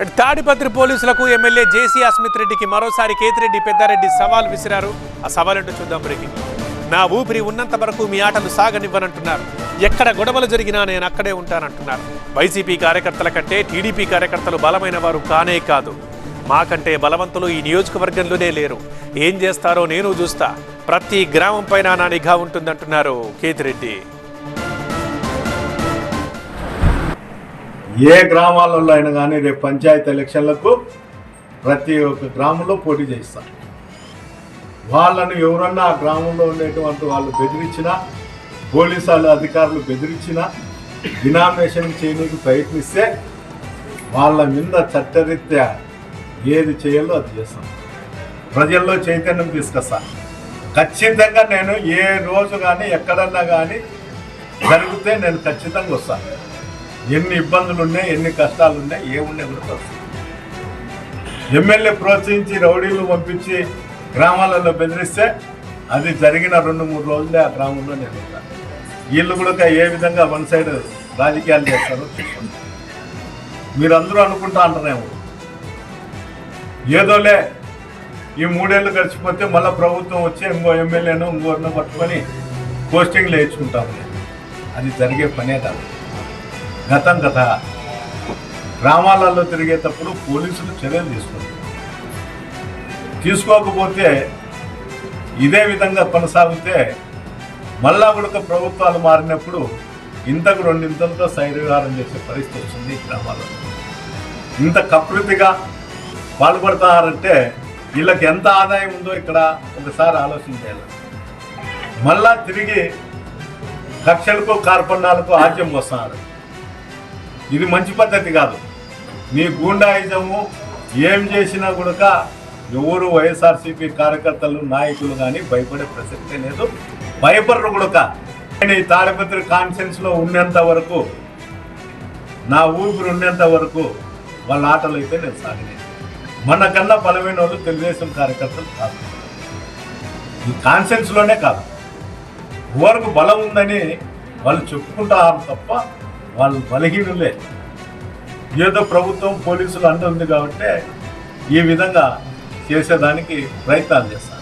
తాడిపత్రి పోలీసులకు ఎమ్మెల్యే జేసీ అస్మిత్ రెడ్డికి మరోసారి కేతిరెడ్డి పెద్దారెడ్డి సవాల్ విసిరారు. ఆ సవాలంటూ చూద్దాం బ్రేకింగ్. నా ఊపిరి ఉన్నంత వరకు మీ ఆటలు సాగనివ్వనంటున్నారు. ఎక్కడ గొడవలు జరిగినా నేను అక్కడే ఉంటానంటున్నారు. వైసీపీ కార్యకర్తల కంటే టీడీపీ కార్యకర్తలు బలమైన వారు కానే కాదు. మాకంటే బలవంతులు ఈ నియోజకవర్గంలోనే లేరు. ఏం చేస్తారో నేను చూస్తా. ప్రతి గ్రామం పైన నా నిఘా ఉంటుందంటున్నారు కేతిరెడ్డి. ఏ గ్రామాలలో అయినా కానీ రేపు పంచాయతీ ఎలక్షన్లకు ప్రతి ఒక్క గ్రామంలో పోటీ చేస్తారు. వాళ్ళను ఎవరన్నా ఆ గ్రామంలో ఉండేటువంటి వాళ్ళు బెదిరించినా, పోలీసు అధికారులు బెదిరించినా, డినామినేషన్ చేయడానికి ప్రయత్నిస్తే వాళ్ళ మీద చట్టరీత్యా ఏది చేయాలో అది చేస్తాం. ప్రజల్లో చైతన్యం తీసుకొస్తా. ఖచ్చితంగా నేను ఏ రోజు కానీ ఎక్కడన్నా కానీ జరిగితే నేను ఖచ్చితంగా వస్తాను. ఎన్ని ఇబ్బందులు ఉన్నాయి, ఎన్ని కష్టాలు ఉన్నాయి, ఏమున్నాయి కూడా వస్తాయి. ఎమ్మెల్యే ప్రోత్సహించి రౌడీలు పంపించి గ్రామాలలో బెదిరిస్తే అది జరిగిన 2-3 రోజులే ఆ గ్రామంలో నేను ఉంటాను. వీళ్ళు కూడా ఏ విధంగా వన్ సైడ్ రాజకీయాలు చేస్తారో చూసుకుంటారు. మీరందరూ అనుకుంటా అంటారేమో ఏదోలే ఈ 3 ఏళ్ళు గడిచిపోతే మళ్ళీ ప్రభుత్వం వచ్చి ఇంకో ఎమ్మెల్యేను ఇంకోరినో పట్టుకొని పోస్టింగ్లు వేయించుకుంటాము. అది జరిగే పనే కాదు. గతం కథ. గ్రామాలలో తిరిగేటప్పుడు పోలీసులు చర్యలు తీసుకోకపోతే ఇదే విధంగా కొనసాగితే మళ్ళా కూడా ప్రభుత్వాలు మారినప్పుడు ఇంతకు 2 ఇంతలతో శైర్యహారం చేసే పరిస్థితి వస్తుంది. ఈ గ్రామాల్లో ఇంత కకృతిగా పాల్పడతారంటే వీళ్ళకి ఎంత ఆదాయం ఉందో ఇక్కడ ఒకసారి ఆలోచన చేయాలి. మళ్ళా తిరిగి కక్షలకు కార్పణ్యాలకు ఆద్యం వస్తున్నారు. ఇది మంచి పద్ధతి కాదు. మీ గూండాయిజము ఏం చేసినా కూడా ఎవరు వైఎస్ఆర్సీపీ కార్యకర్తలు నాయకులు కానీ భయపడే ప్రసక్తే లేదు. భయపడరు కూడా. నేను ఈ తాడిపత్రి కాన్ఫరెన్స్లో ఉన్నంత వరకు, నా ఊపిరి ఉన్నంత వరకు వాళ్ళ ఆటలు అయితే నేను సాగినాను. మనకన్నా బలమైన వాళ్ళు తెలుగుదేశం కార్యకర్తలు కాదు. ఈ కాన్ఫరెన్స్లోనే కాదు, ఎవరికి బలం ఉందని వాళ్ళు చెప్పుకుంటారు తప్ప వాళ్ళు బలహీనులే. ఏదో ప్రభుత్వం పోలీసులు అంటుంది కాబట్టి ఈ విధంగా చేసేదానికి ప్రయత్నాలు చేస్తారు.